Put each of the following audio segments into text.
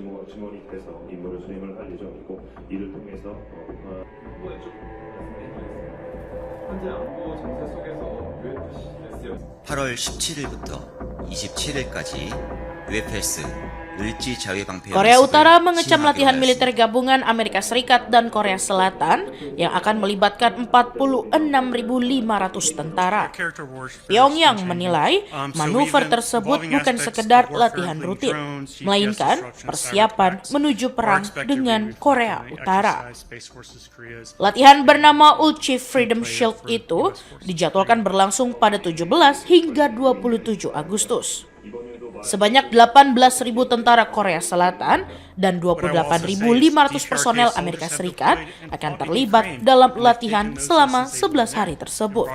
증원이 돼서 임무를 수행을 할 예정이고 이를 통해서 한번에 쭉 말씀드리겠습니다. 현재 안보 정세 속에서 UFCS 8월 17일부터 27일까지 UFS 을지 자위 방패 Korea Utara mengecam latihan militer gabungan Amerika Serikat dan Korea Selatan yang akan melibatkan 46.500 tentara. Pyongyang menilai manuver tersebut bukan sekedar latihan rutin, melainkan persiapan menuju perang dengan Korea Utara. Latihan bernama Ulchi Freedom Shield itu dijadwalkan berlangsung pada 17 hingga 27 Agustus. Sebanyak 18.000 tentara Korea Selatan dan 28.500 personel Amerika Serikat akan terlibat dalam latihan selama 11 hari tersebut.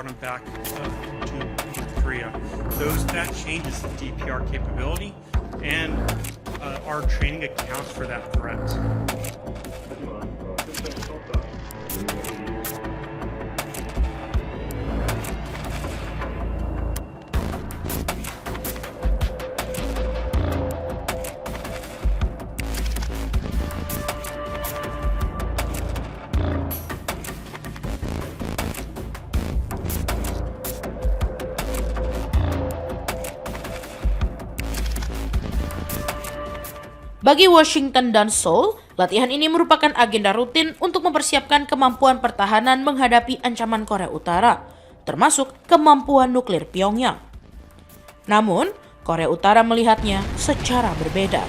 Bagi Washington dan Seoul, latihan ini merupakan agenda rutin untuk mempersiapkan kemampuan pertahanan menghadapi ancaman Korea Utara, termasuk kemampuan nuklir Pyongyang. Namun, Korea Utara melihatnya secara berbeda.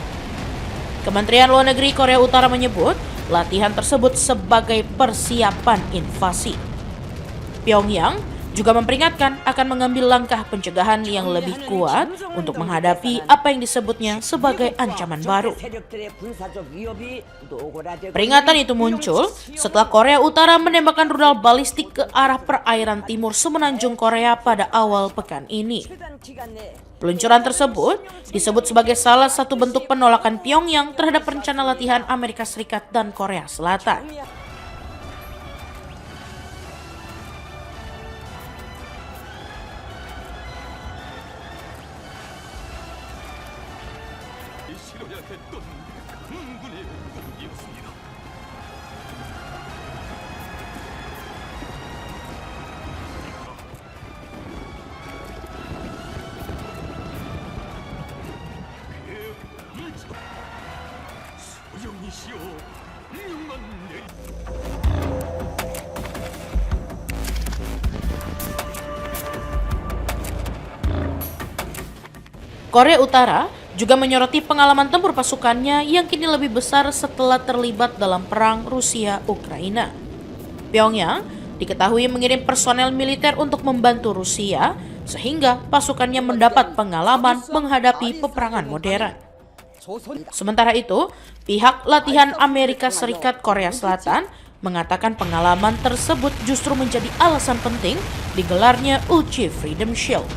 Kementerian Luar Negeri Korea Utara menyebut latihan tersebut sebagai persiapan invasi. Pyongyang juga memperingatkan akan mengambil langkah pencegahan yang lebih kuat untuk menghadapi apa yang disebutnya sebagai ancaman baru. Peringatan itu muncul setelah Korea Utara menembakkan rudal balistik ke arah perairan timur semenanjung Korea pada awal pekan ini. Peluncuran tersebut disebut sebagai salah satu bentuk penolakan Pyongyang terhadap rencana latihan Amerika Serikat dan Korea Selatan. Korea Utara juga menyoroti pengalaman tempur pasukannya yang kini lebih besar setelah terlibat dalam perang Rusia-Ukraina. Pyongyang diketahui mengirim personel militer untuk membantu Rusia, sehingga pasukannya mendapat pengalaman menghadapi peperangan modern. Sementara itu, pihak latihan Amerika Serikat Korea Selatan mengatakan pengalaman tersebut justru menjadi alasan penting digelarnya Ulchi Freedom Shield.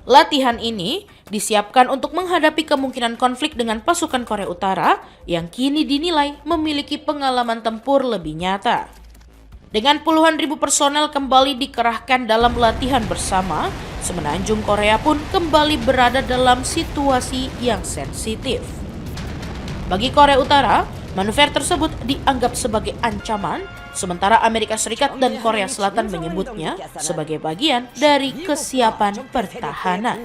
Latihan ini disiapkan untuk menghadapi kemungkinan konflik dengan pasukan Korea Utara yang kini dinilai memiliki pengalaman tempur lebih nyata. Dengan puluhan ribu personel kembali dikerahkan dalam latihan bersama, semenanjung Korea pun kembali berada dalam situasi yang sensitif. Bagi Korea Utara, manuver tersebut dianggap sebagai ancaman, sementara Amerika Serikat dan Korea Selatan menyebutnya sebagai bagian dari kesiapan pertahanan.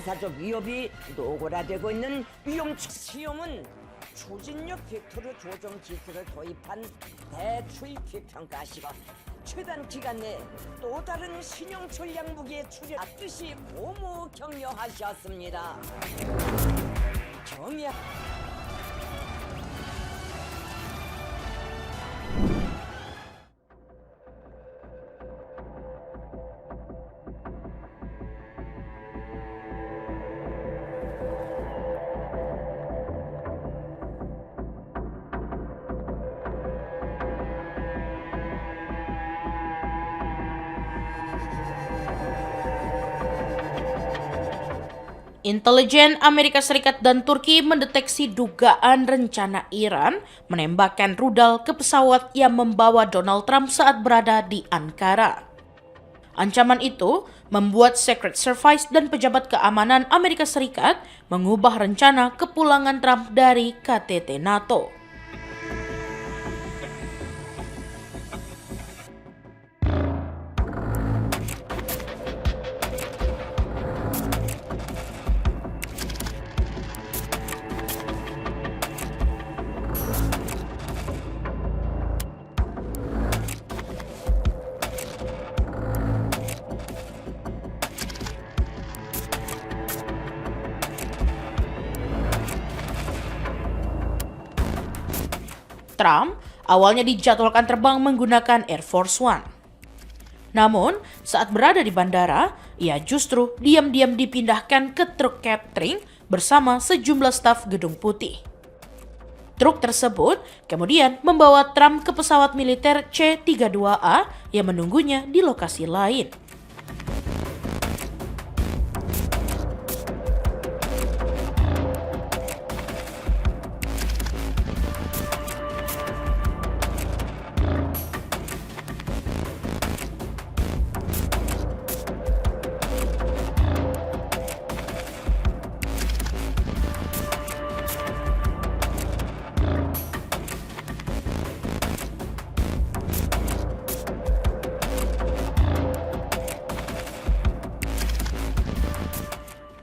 Intelijen Amerika Serikat dan Turki mendeteksi dugaan rencana Iran menembakkan rudal ke pesawat yang membawa Donald Trump saat berada di Ankara. Ancaman itu membuat Secret Service dan pejabat keamanan Amerika Serikat mengubah rencana kepulangan Trump dari KTT NATO. Trump awalnya dijadwalkan terbang menggunakan Air Force One. Namun, saat berada di bandara, ia justru diam-diam dipindahkan ke truk catering bersama sejumlah staf Gedung Putih. Truk tersebut kemudian membawa Trump ke pesawat militer C-32A yang menunggunya di lokasi lain.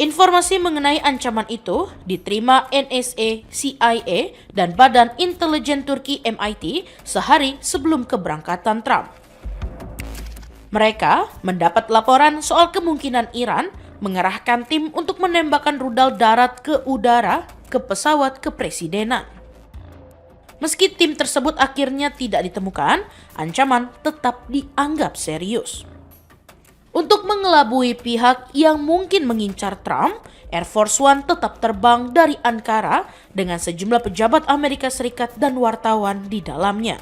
Informasi mengenai ancaman itu diterima NSA, CIA, dan Badan Intelijen Turki MIT sehari sebelum keberangkatan Trump. Mereka mendapat laporan soal kemungkinan Iran mengerahkan tim untuk menembakkan rudal darat ke udara ke pesawat kepresidenan. Meski tim tersebut akhirnya tidak ditemukan, ancaman tetap dianggap serius. Untuk mengelabui pihak yang mungkin mengincar Trump, Air Force One tetap terbang dari Ankara dengan sejumlah pejabat Amerika Serikat dan wartawan di dalamnya.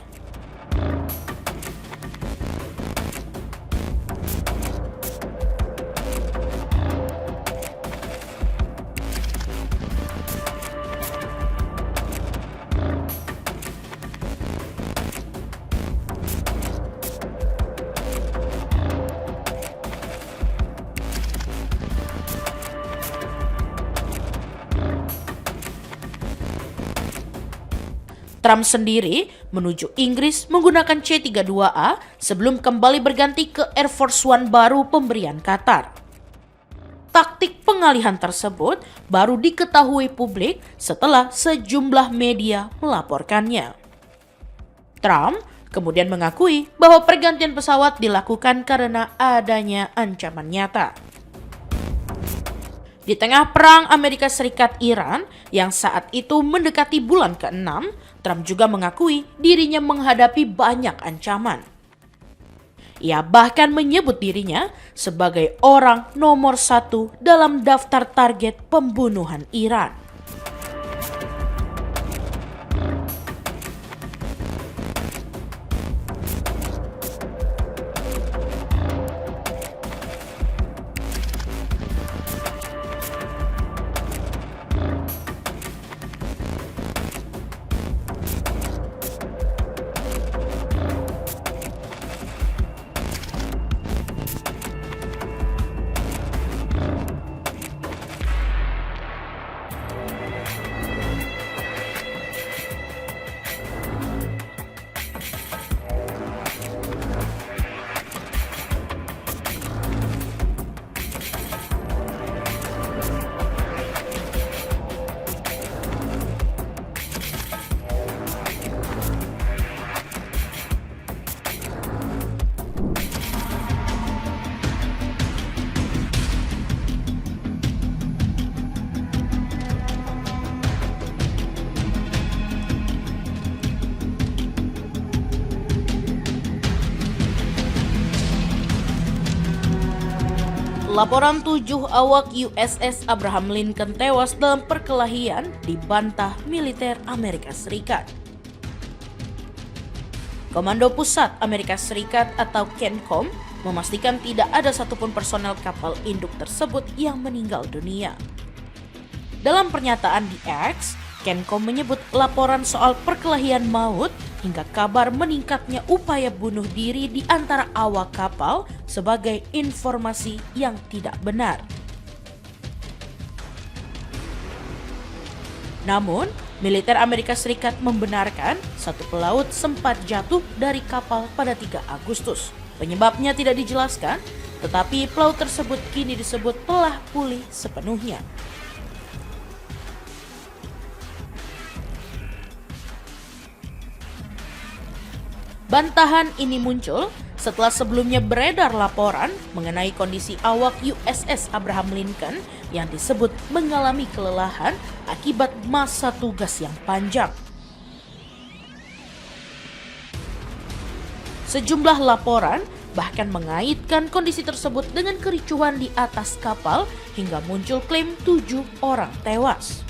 Trump sendiri menuju Inggris menggunakan C-32A sebelum kembali berganti ke Air Force One baru pemberian Qatar. Taktik pengalihan tersebut baru diketahui publik setelah sejumlah media melaporkannya. Trump kemudian mengakui bahwa pergantian pesawat dilakukan karena adanya ancaman nyata. Di tengah perang Amerika Serikat-Iran yang saat itu mendekati bulan ke-6, Trump juga mengakui dirinya menghadapi banyak ancaman. Ia bahkan menyebut dirinya sebagai orang nomor 1 dalam daftar target pembunuhan Iran. Laporan 7 awak USS Abraham Lincoln tewas dalam perkelahian dibantah militer Amerika Serikat. Komando Pusat Amerika Serikat atau CENTCOM memastikan tidak ada satupun personel kapal induk tersebut yang meninggal dunia. Dalam pernyataan di X, Kencom menyebut laporan soal perkelahian maut hingga kabar meningkatnya upaya bunuh diri di antara awak kapal sebagai informasi yang tidak benar. Namun, militer Amerika Serikat membenarkan satu pelaut sempat jatuh dari kapal pada 3 Agustus. Penyebabnya tidak dijelaskan, tetapi pelaut tersebut kini disebut telah pulih sepenuhnya. Bantahan ini muncul setelah sebelumnya beredar laporan mengenai kondisi awak USS Abraham Lincoln yang disebut mengalami kelelahan akibat masa tugas yang panjang. Sejumlah laporan bahkan mengaitkan kondisi tersebut dengan kericuhan di atas kapal hingga muncul klaim 7 orang tewas.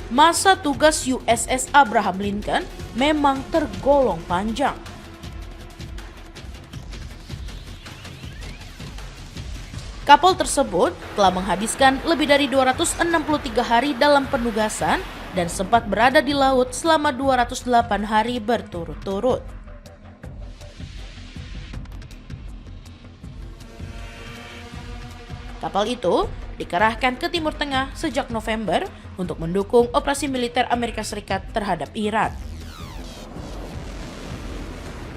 Masa tugas USS Abraham Lincoln memang tergolong panjang. Kapal tersebut telah menghabiskan lebih dari 263 hari dalam penugasan dan sempat berada di laut selama 208 hari berturut-turut. Kapal itu dikerahkan ke Timur Tengah sejak November untuk mendukung operasi militer Amerika Serikat terhadap Iran.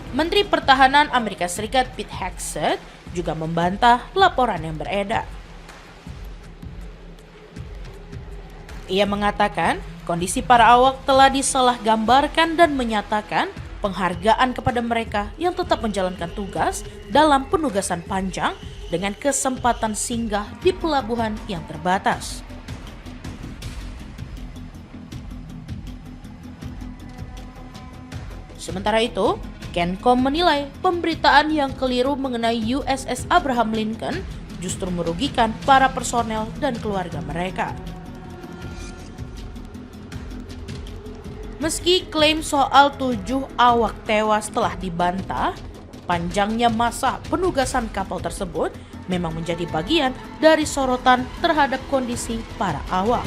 Menteri Pertahanan Amerika Serikat Pete Hegseth juga membantah laporan yang beredar. Ia mengatakan kondisi para awak telah disalahgambarkan dan menyatakan penghargaan kepada mereka yang tetap menjalankan tugas dalam penugasan panjang dengan kesempatan singgah di pelabuhan yang terbatas. Sementara itu, Kencom menilai pemberitaan yang keliru mengenai USS Abraham Lincoln justru merugikan para personel dan keluarga mereka. Meski klaim soal 7 awak tewas telah dibantah, panjangnya masa penugasan kapal tersebut memang menjadi bagian dari sorotan terhadap kondisi para awak.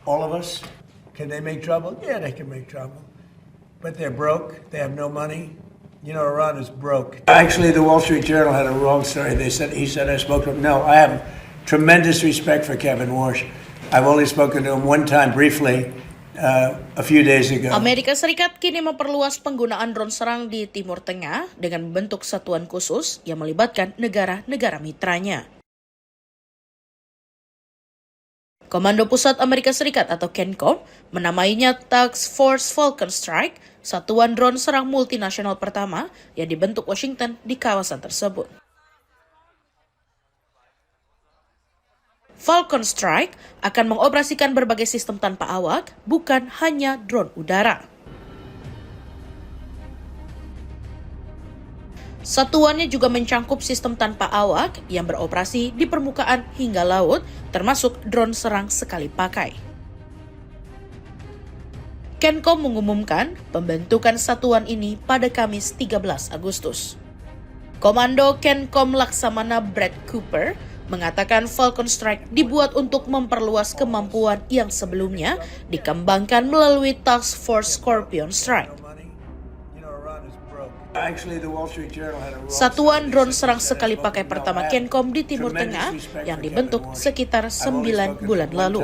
All of us. Can they make trouble? Yeah, they can make trouble. But they're broke. They have no money. You know, Iran is broke. Actually, the Wall Street Journal had a wrong story. He said I spoke to him. No, I have tremendous respect for Kevin Warsh. I've only spoken to him one time briefly a few days ago. Amerika Serikat kini memperluas penggunaan drone serang di Timur Tengah dengan membentuk satuan khusus yang melibatkan negara-negara mitranya. Komando Pusat Amerika Serikat atau Kencom menamainya Task Force Falcon Strike, satuan drone serang multinasional pertama yang dibentuk Washington di kawasan tersebut. Falcon Strike akan mengoperasikan berbagai sistem tanpa awak, bukan hanya drone udara. Satuannya juga mencangkup sistem tanpa awak yang beroperasi di permukaan hingga laut, termasuk drone serang sekali pakai. Kenkom mengumumkan pembentukan satuan ini pada Kamis 13 Agustus. Komando Kenkom Laksamana Brad Cooper mengatakan Falcon Strike dibuat untuk memperluas kemampuan yang sebelumnya dikembangkan melalui Task Force Scorpion Strike. Satuan drone serang sekali pakai pertama Kenkom di Timur Tengah yang dibentuk sekitar 9 bulan lalu.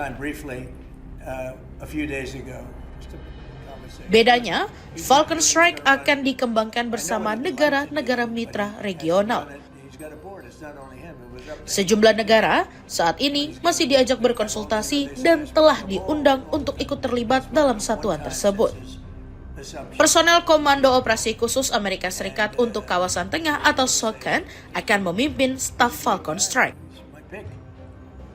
Bedanya, Falcon Strike akan dikembangkan bersama negara-negara mitra regional. Sejumlah negara saat ini masih diajak berkonsultasi dan telah diundang untuk ikut terlibat dalam satuan tersebut. Personel Komando Operasi Khusus Amerika Serikat untuk Kawasan Tengah atau SOCAN akan memimpin staf Falcon Strike.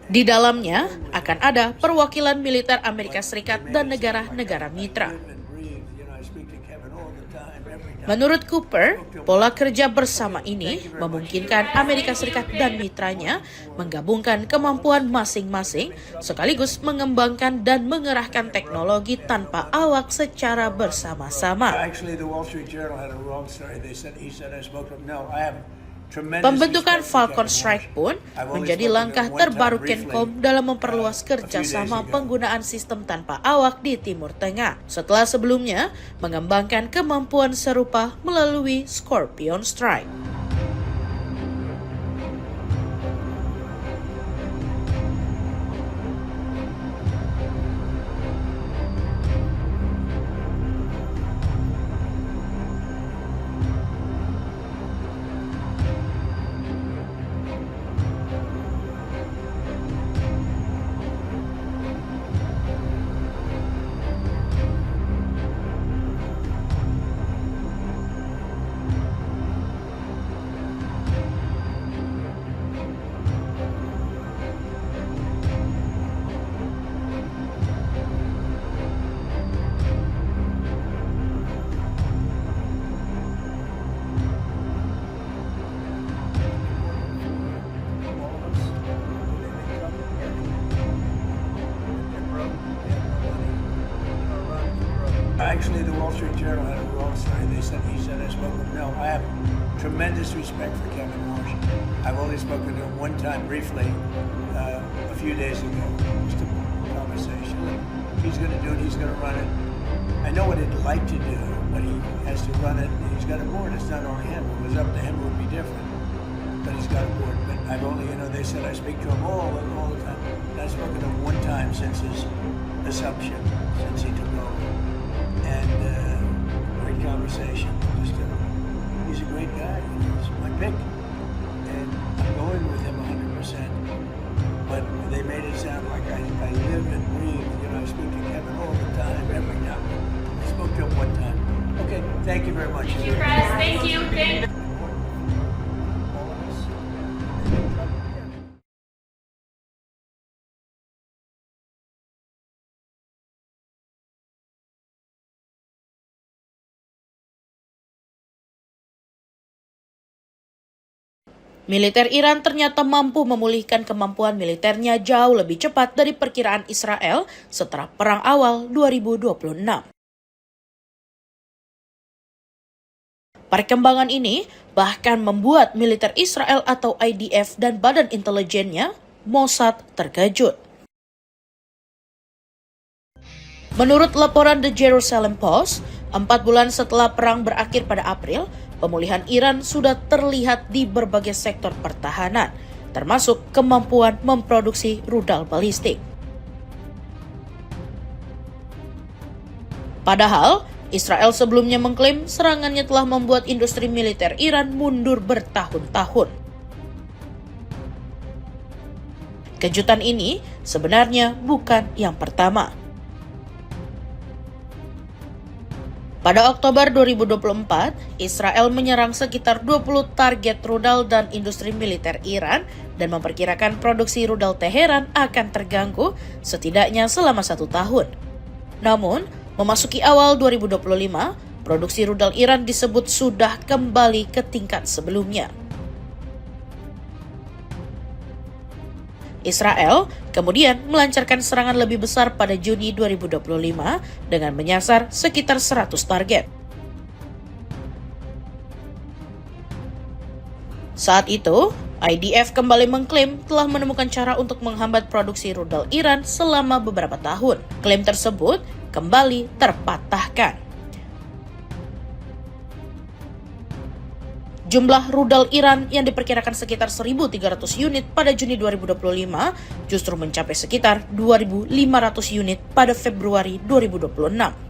Di dalamnya akan ada perwakilan militer Amerika Serikat dan negara-negara mitra. Menurut Cooper, pola kerja bersama ini memungkinkan Amerika Serikat dan mitranya menggabungkan kemampuan masing-masing sekaligus mengembangkan dan mengerahkan teknologi tanpa awak secara bersama-sama. Pembentukan Falcon Strike pun menjadi langkah terbaru Kenkom dalam memperluas kerjasama penggunaan sistem tanpa awak di Timur Tengah, setelah sebelumnya mengembangkan kemampuan serupa melalui Scorpion Strike. Actually, the Wall Street Journal had a wrong story. He said I spoke with him. No, I have tremendous respect for Kevin Warsh. I've only spoken to him one time briefly a few days ago, just a conversation. He's going to do it. He's going to run it. I know what he'd like to do, but he has to run it. He's got a board. It's not only him. If it was up to him, it would be different. But he's got a board. But I've only, they said I speak to him all the time. I've spoken to him one time since his assumption, since he took over. And great conversation. He's a great guy. He's my pick. And I'm going with him 100%. But they made it sound like I live and breathe. I speak to Kevin all the time, every night. I spoke to him one time. Okay, thank you very much. Thank you, Chris. Thank you. Militer Iran ternyata mampu memulihkan kemampuan militernya jauh lebih cepat dari perkiraan Israel setelah perang awal 2026. Perkembangan ini bahkan membuat militer Israel atau IDF dan badan intelijennya, Mossad, terkejut. Menurut laporan The Jerusalem Post, 4 bulan setelah perang berakhir pada April, pemulihan Iran sudah terlihat di berbagai sektor pertahanan, termasuk kemampuan memproduksi rudal balistik. Padahal, Israel sebelumnya mengklaim serangannya telah membuat industri militer Iran mundur bertahun-tahun. Kejutan ini sebenarnya bukan yang pertama. Pada Oktober 2024, Israel menyerang sekitar 20 target rudal dan industri militer Iran dan memperkirakan produksi rudal Teheran akan terganggu setidaknya selama 1 tahun. Namun, memasuki awal 2025, produksi rudal Iran disebut sudah kembali ke tingkat sebelumnya. Israel kemudian melancarkan serangan lebih besar pada Juni 2025 dengan menyasar sekitar 100 target. Saat itu, IDF kembali mengklaim telah menemukan cara untuk menghambat produksi rudal Iran selama beberapa tahun. Klaim tersebut kembali terpatahkan. Jumlah rudal Iran yang diperkirakan sekitar 1.300 unit pada Juni 2025 justru mencapai sekitar 2.500 unit pada Februari 2026.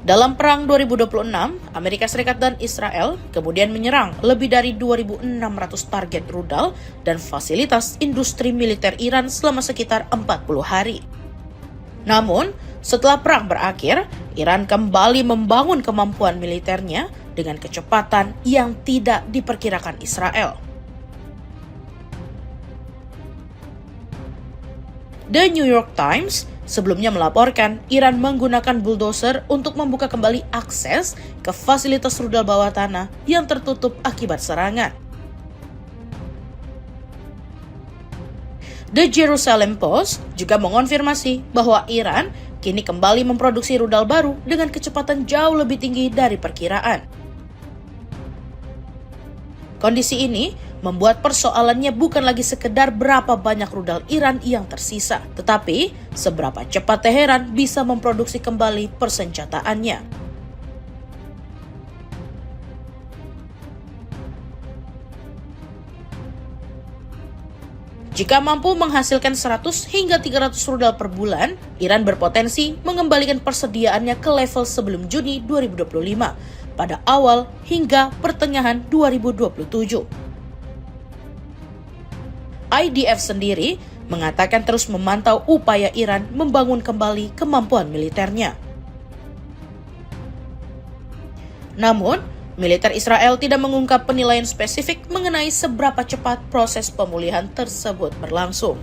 Dalam Perang 2026, Amerika Serikat dan Israel kemudian menyerang lebih dari 2.600 target rudal dan fasilitas industri militer Iran selama sekitar 40 hari. Namun, setelah perang berakhir, Iran kembali membangun kemampuan militernya dengan kecepatan yang tidak diperkirakan Israel. The New York Times sebelumnya melaporkan Iran menggunakan bulldozer untuk membuka kembali akses ke fasilitas rudal bawah tanah yang tertutup akibat serangan. The Jerusalem Post juga mengonfirmasi bahwa Iran kini kembali memproduksi rudal baru dengan kecepatan jauh lebih tinggi dari perkiraan. Kondisi ini membuat persoalannya bukan lagi sekedar berapa banyak rudal Iran yang tersisa, tetapi seberapa cepat Teheran bisa memproduksi kembali persenjataannya. Jika mampu menghasilkan 100 hingga 300 rudal per bulan, Iran berpotensi mengembalikan persediaannya ke level sebelum Juni 2025 pada awal hingga pertengahan 2027. IDF sendiri mengatakan terus memantau upaya Iran membangun kembali kemampuan militernya. Namun, militer Israel tidak mengungkap penilaian spesifik mengenai seberapa cepat proses pemulihan tersebut berlangsung.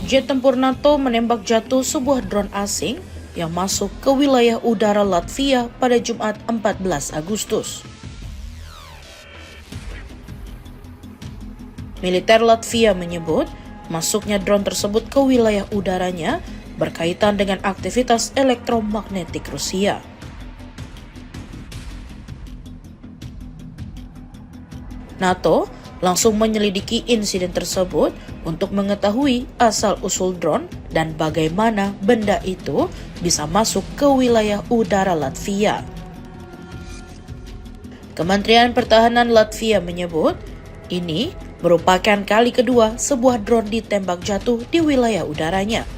Jet tempur NATO menembak jatuh sebuah drone asing yang masuk ke wilayah udara Latvia pada Jumat 14 Agustus. Militer Latvia menyebut masuknya drone tersebut ke wilayah udaranya berkaitan dengan aktivitas elektromagnetik Rusia. NATO langsung menyelidiki insiden tersebut untuk mengetahui asal-usul drone dan bagaimana benda itu bisa masuk ke wilayah udara Latvia. Kementerian Pertahanan Latvia menyebut ini merupakan kali kedua sebuah drone ditembak jatuh di wilayah udaranya.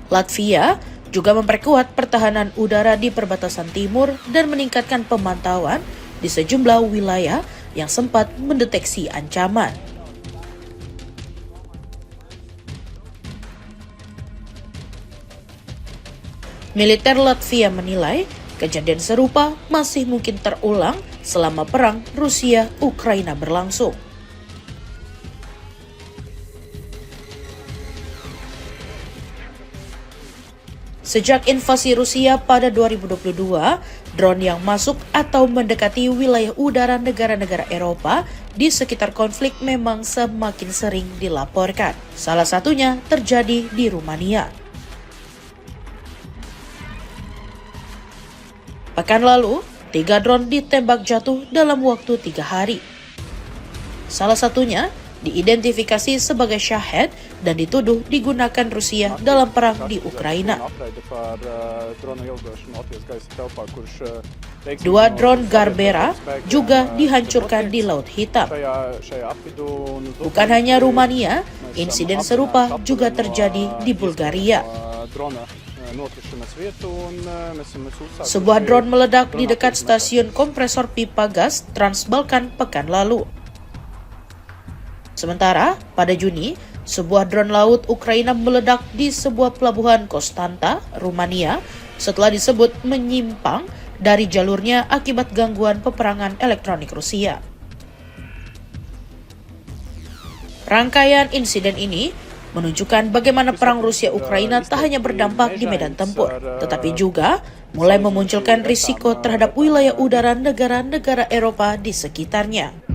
Latvia juga memperkuat pertahanan udara di perbatasan timur dan meningkatkan pemantauan di sejumlah wilayah yang sempat mendeteksi ancaman. Militer Latvia menilai kejadian serupa masih mungkin terulang selama perang Rusia-Ukraina berlangsung. Sejak invasi Rusia pada 2022, drone yang masuk atau mendekati wilayah udara negara-negara Eropa di sekitar konflik memang semakin sering dilaporkan. Salah satunya terjadi di Rumania. Pekan lalu, 3 drone ditembak jatuh dalam waktu 3 hari. Salah satunya diidentifikasi sebagai Shahed dan dituduh digunakan Rusia dalam perang di Ukraina. Dua drone Garbera juga dihancurkan di Laut Hitam. Bukan hanya Rumania, insiden serupa juga terjadi di Bulgaria. Sebuah drone meledak di dekat stasiun kompresor pipa gas Transbalkan pekan lalu. Sementara, pada Juni, sebuah drone laut Ukraina meledak di sebuah pelabuhan Konstanta, Rumania, setelah disebut menyimpang dari jalurnya akibat gangguan peperangan elektronik Rusia. Rangkaian insiden ini menunjukkan bagaimana perang Rusia-Ukraina tak hanya berdampak di medan tempur, tetapi juga mulai memunculkan risiko terhadap wilayah udara negara-negara Eropa di sekitarnya.